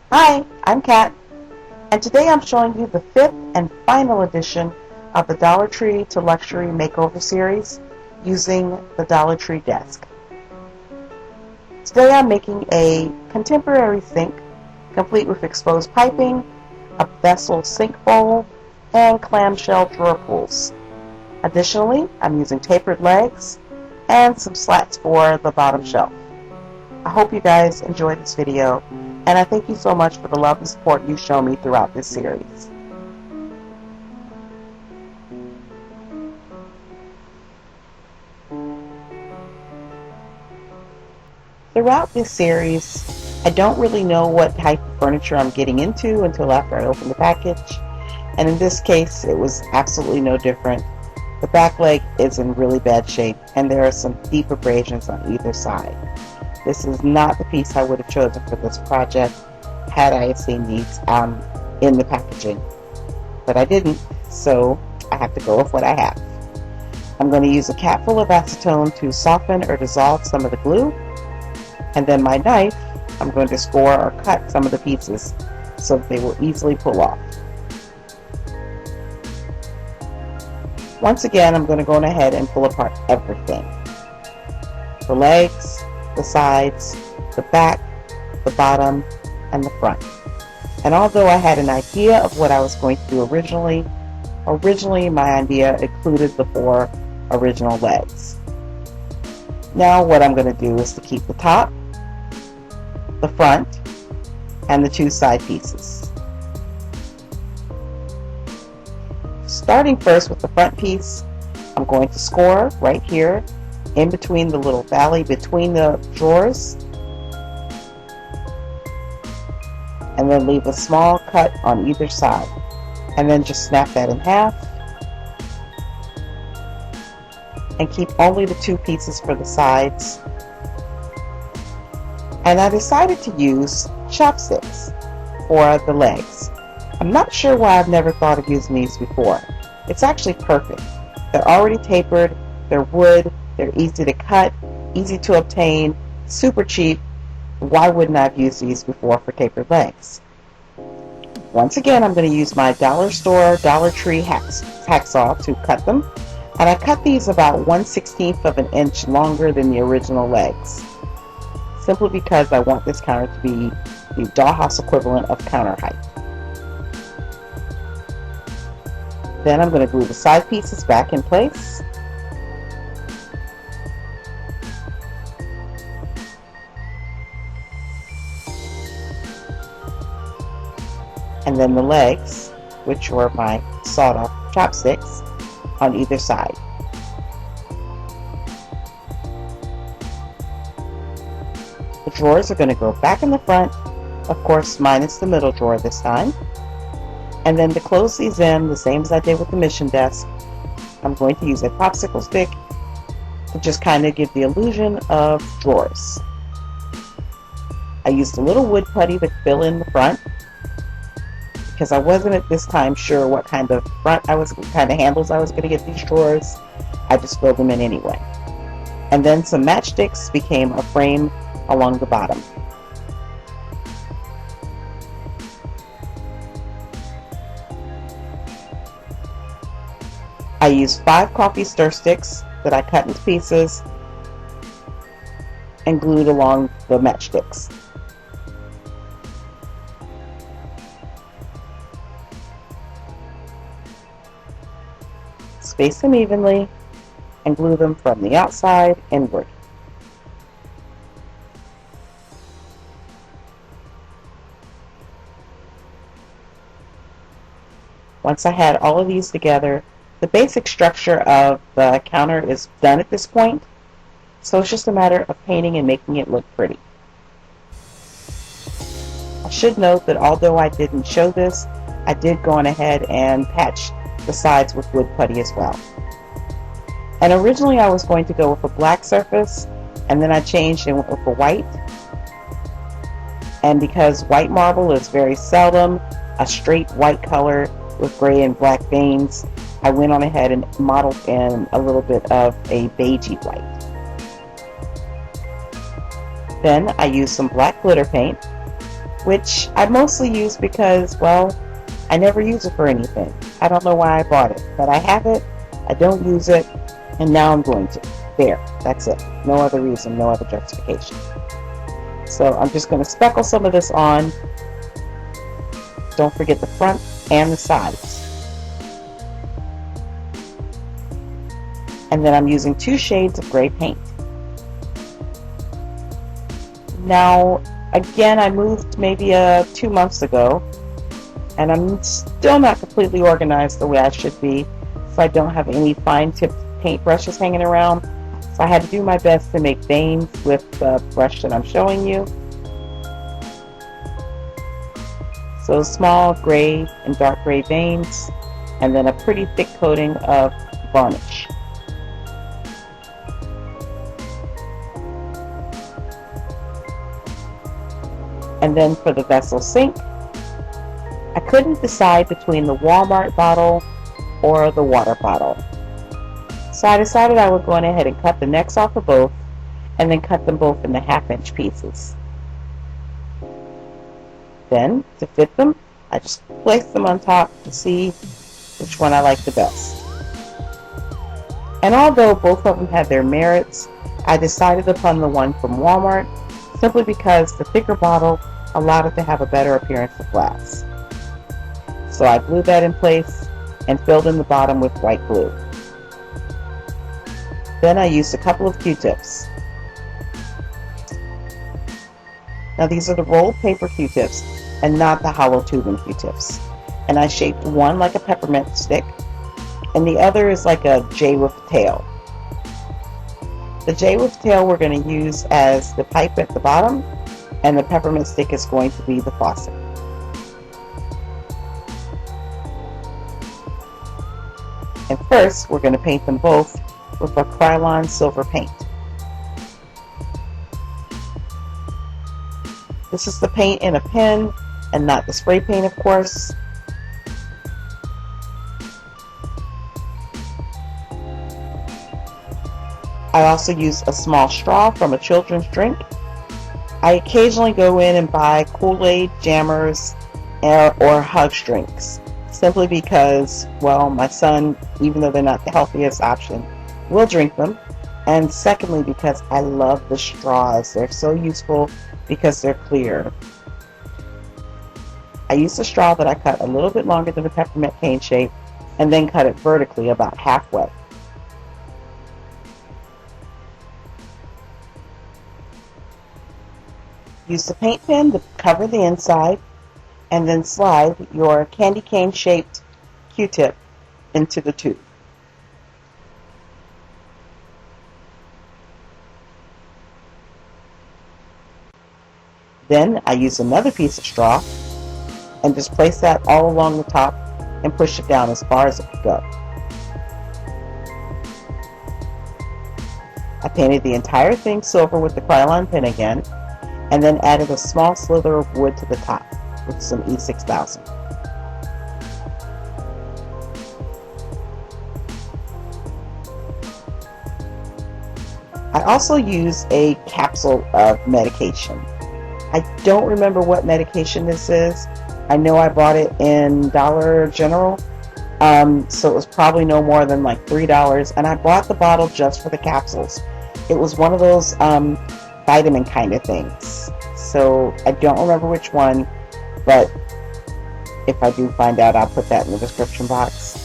Hi, I'm Kat, and today I'm showing you the fifth and final edition of the Dollar Tree to Luxury Makeover series using the Dollar Tree desk. Today I'm making a contemporary sink complete with exposed piping, a vessel sink bowl, and clamshell drawer pulls. Additionally, I'm using tapered legs and some slats for the bottom shelf. I hope you guys enjoyed this video, and I thank you so much for the love and support you show me throughout this series. Throughout this series, I don't really know what type of furniture I'm getting into until after I open the package, and in this case, it was absolutely no different. The back leg is in really bad shape, and there are some deep abrasions on either side. This is not the piece I would have chosen for this project had I seen these in the packaging, but I didn't, so I have to go with what I have. I'm going to use a capful of acetone to soften or dissolve some of the glue, and then my knife, I'm going to score or cut some of the pieces so that they will easily pull off. Once again, I'm going to go ahead and pull apart everything. The legs, the sides, the back, the bottom, and the front. And although I had an idea of what I was going to do originally my idea included the 4 original legs. Now what I'm going to do is to keep the top, the front, and the 2 side pieces. Starting first with the front piece, I'm going to score right here in between the little valley between the drawers, and then leave a small cut on either side, and then just snap that in half and keep only the 2 pieces for the sides. And I decided to use chopsticks for the legs. I'm not sure why I've never thought of using these before. It's actually perfect. They're already tapered, they're wood, they're easy to cut, easy to obtain, super cheap. Why wouldn't I have used these before for tapered legs? Once again, I'm going to use my dollar store, Dollar Tree hacksaw to cut them. And I cut these about 1/16 of an inch longer than the original legs, simply because I want this counter to be the Dollhouse equivalent of counter height. Then I'm going to glue the side pieces back in place. And then the legs, which were my sawed-off chopsticks, on either side. The drawers are going to go back in the front, of course minus the middle drawer this time. And then to close these in, the same as I did with the mission desk, I'm going to use a popsicle stick to just kind of give the illusion of drawers. I used a little wood putty to fill in the front, because I wasn't at this time sure what kind of handles I was going to get these drawers. I just filled them in anyway. And then some matchsticks became a frame along the bottom. I used 5 coffee stir sticks that I cut into pieces and glued along the matchsticks. Space them evenly and glue them from the outside inward. Once I had all of these together, the basic structure of the counter is done at this point, so it's just a matter of painting and making it look pretty. I should note that although I didn't show this, I did go on ahead and patch the sides with wood putty as well. And originally I was going to go with a black surface, and then I changed and went with a white. And because white marble is very seldom a straight white color with gray and black veins, I went on ahead and modeled in a little bit of a beigey white. Then I used some black glitter paint, which I mostly use because, well, I never use it for anything. I don't know why I bought it, but I have it, I don't use it, and now I'm going to. There, that's it. No other reason, no other justification. So I'm just going to speckle some of this on. Don't forget the front and the sides. And then I'm using 2 shades of gray paint. Now, again, I moved maybe 2 months ago, and I'm still not completely organized the way I should be, so I don't have any fine-tipped paint brushes hanging around. So I had to do my best to make veins with the brush that I'm showing you. So small gray and dark gray veins, and then a pretty thick coating of varnish. And then for the vessel sink, I couldn't decide between the Walmart bottle or the water bottle. So I decided I would go ahead and cut the necks off of both, and then cut them both into 1/2-inch pieces. Then, to fit them, I just placed them on top to see which one I liked the best. And although both of them had their merits, I decided upon the one from Walmart simply because the thicker bottle allowed it to have a better appearance of glass. So I glued that in place and filled in the bottom with white glue. Then I used a couple of Q-tips. Now these are the rolled paper Q-tips and not the hollow tubing Q-tips. And I shaped one like a peppermint stick, and the other is like a J with a tail. The J with tail we're going to use as the pipe at the bottom, and the peppermint stick is going to be the faucet. And first, we're going to paint them both with a krylon silver paint. This is the paint in a pen, and not the spray paint, of course. I also use a small straw from a children's drink. I occasionally go in and buy Kool-Aid, Jammers, or Hugs drinks, simply because, well, my son, even though they're not the healthiest option, will drink them. And secondly, because I love the straws. They're so useful because they're clear. I used a straw that I cut a little bit longer than the peppermint cane shape, and then cut it vertically about halfway. Use the paint pen to cover the inside, and then slide your candy cane shaped Q-tip into the tube. Then I use another piece of straw and just place that all along the top and push it down as far as it could go. I painted the entire thing silver with the krylon pen again, and then added a small slither of wood to the top with some E6000. I also use a capsule of medication. I don't remember what medication this is. I know I bought it in Dollar General, so it was probably no more than like $3, and I bought the bottle just for the capsules. It was one of those vitamin kind of things. So I don't remember which one, but if I do find out, I'll put that in the description box.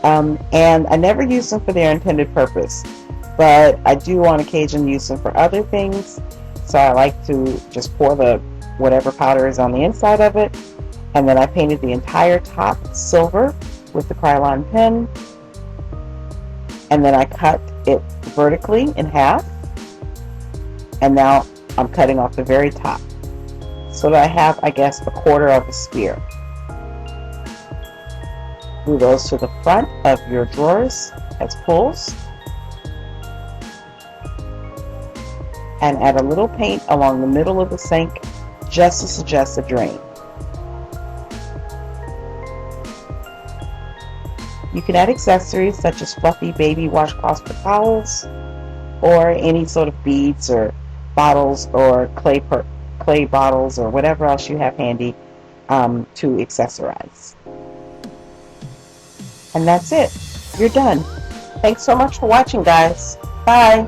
And I never use them for their intended purpose, but I do on occasion use them for other things. So I like to just pour the whatever powder is on the inside of it, and then I painted the entire top silver with the krylon pen, and then I cut it vertically in half, and now I'm cutting off the very top so that I have, I guess, 1/4 of a spear. Glue those to the front of your drawers as pulls, and add a little paint along the middle of the sink just to suggest a drain. You can add accessories such as fluffy baby washcloths for towels, or any sort of beads or bottles or clay clay bottles or whatever else you have handy to accessorize. And that's it. You're done. Thanks so much for watching, guys. Bye.